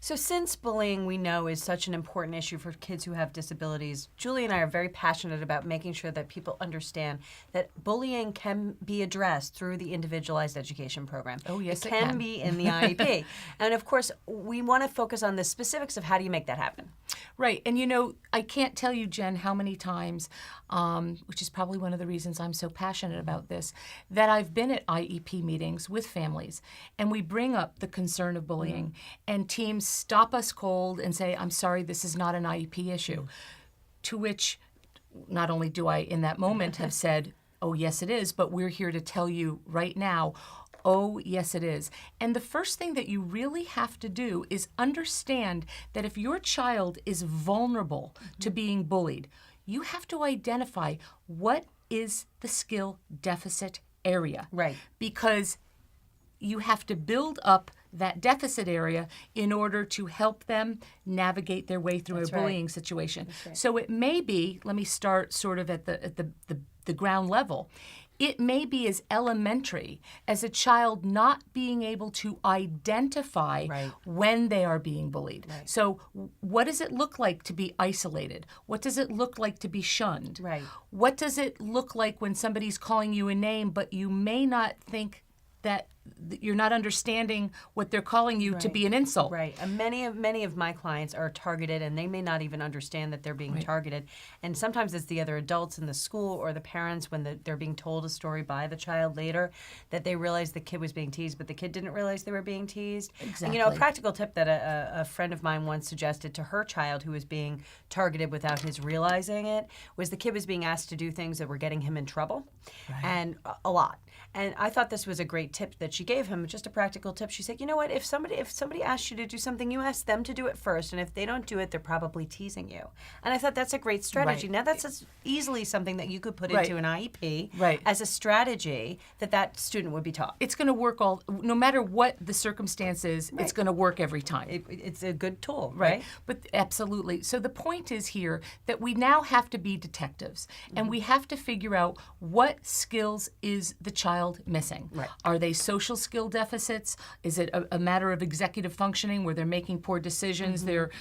So since bullying, we know, is such an important issue for kids who have disabilities, Julie and I are very passionate about making sure that people understand that bullying can be addressed through the individualized education program. Oh, yes, it it can. can be in the IEP. And of course, we want to focus on the specifics of how do you make that happen. Right. And I can't tell you, Jen, how many times, which is probably one of the reasons I'm so passionate about this, that I've been at IEP meetings with families and we bring up the concern of bullying and teams stop us cold and say, I'm sorry, this is not an IEP issue. To which not only do I in that moment have said, oh, yes, it is, but we're here to tell you right now, oh, yes, it is. And the first thing that you really have to do is understand that if your child is vulnerable to being bullied, you have to identify what is the skill deficit area. Right. Because you have to build up that deficit area in order to help them navigate their way through a bullying situation. Right. So it may be, let me start sort of at the ground level. It may be as elementary as a child not being able to identify when they are being bullied. Right. So what does it look like to be isolated? What does it look like to be shunned? Right. What does it look like when somebody's calling you a name, but you may not think that you're not understanding what they're calling you to be an insult? Right. And many of my clients are targeted, and they may not even understand that they're being targeted. And sometimes it's the other adults in the school or the parents when they're being told a story by the child later that they realize the kid was being teased, but the kid didn't realize they were being teased. Exactly. And, a practical tip that a friend of mine once suggested to her child who was being targeted without his realizing it was the kid was being asked to do things that were getting him in trouble, and a lot. And I thought this was a great tip that she gave him, just a practical tip. She said, you know what, if somebody asks you to do something, you ask them to do it first, and if they don't do it, they're probably teasing you. And I thought that's a great strategy. Now that's easily something that you could put into an IEP as a strategy that student would be taught. It's going to work no matter what the circumstance is, it's going to work every time. It's a good tool, right? But absolutely. So the point is here that we now have to be detectives, and we have to figure out what skills is the child missing. Right. Are they social skill deficits? Is it a matter of executive functioning where they're making poor decisions, they're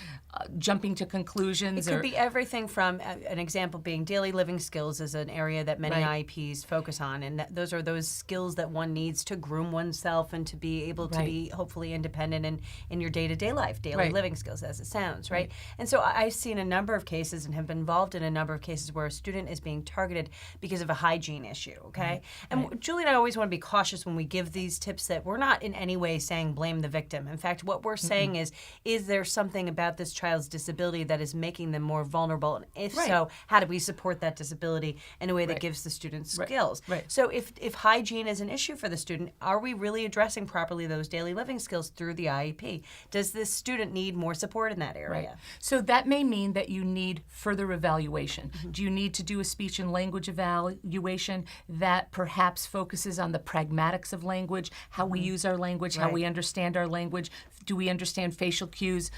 jumping to conclusions? It could be everything from, an example being daily living skills is an area that many IEPs focus on, and those are those skills that one needs to groom oneself and to be able to be hopefully independent in your day-to-day life, daily living skills as it sounds, right? And so I've seen a number of cases and have been involved in a number of cases where a student is being targeted because of a hygiene issue, okay? And Julie and I always want to be cautious when we give these tips that we're not in any way saying blame the victim. In fact, what we're saying is there something about this child's disability that is making them more vulnerable? And if so, how do we support that disability in a way that gives the student skills? Right. So if hygiene is an issue for the student, are we really addressing properly those daily living skills through the IEP? Does this student need more support in that area? Right. So that may mean that you need further evaluation. Do you need to do a speech and language evaluation that perhaps focuses on the pragmatics of language, how we use our language, how we understand our language? Do we understand facial cues,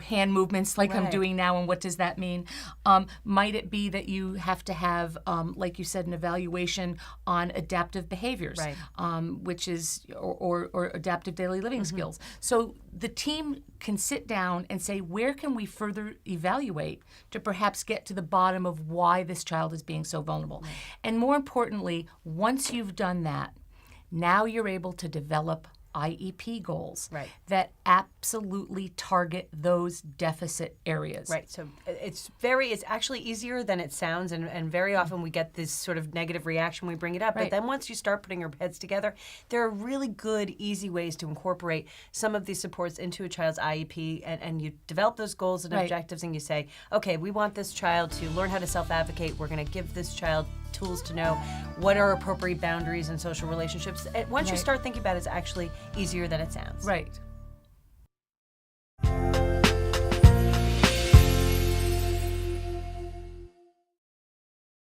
hand movements like I'm doing now, and what does that mean? Might it be that you have to have, like you said, an evaluation on adaptive behaviors, which is, or adaptive daily living skills? So the team can sit down and say, where can we further evaluate to perhaps get to the bottom of why this child is being so vulnerable? And more importantly, once you've done that, now you're able to develop IEP goals that absolutely target those deficit areas. Right. So it's actually easier than it sounds, and very often we get this sort of negative reaction when we bring it up. But then once you start putting your heads together, there are really good, easy ways to incorporate some of these supports into a child's IEP, and you develop those goals and objectives, and you say, okay, we want this child to learn how to self-advocate. We're going to give this child tools to know what are appropriate boundaries in social relationships. And once you start thinking about it, it's actually easier than it sounds. Right.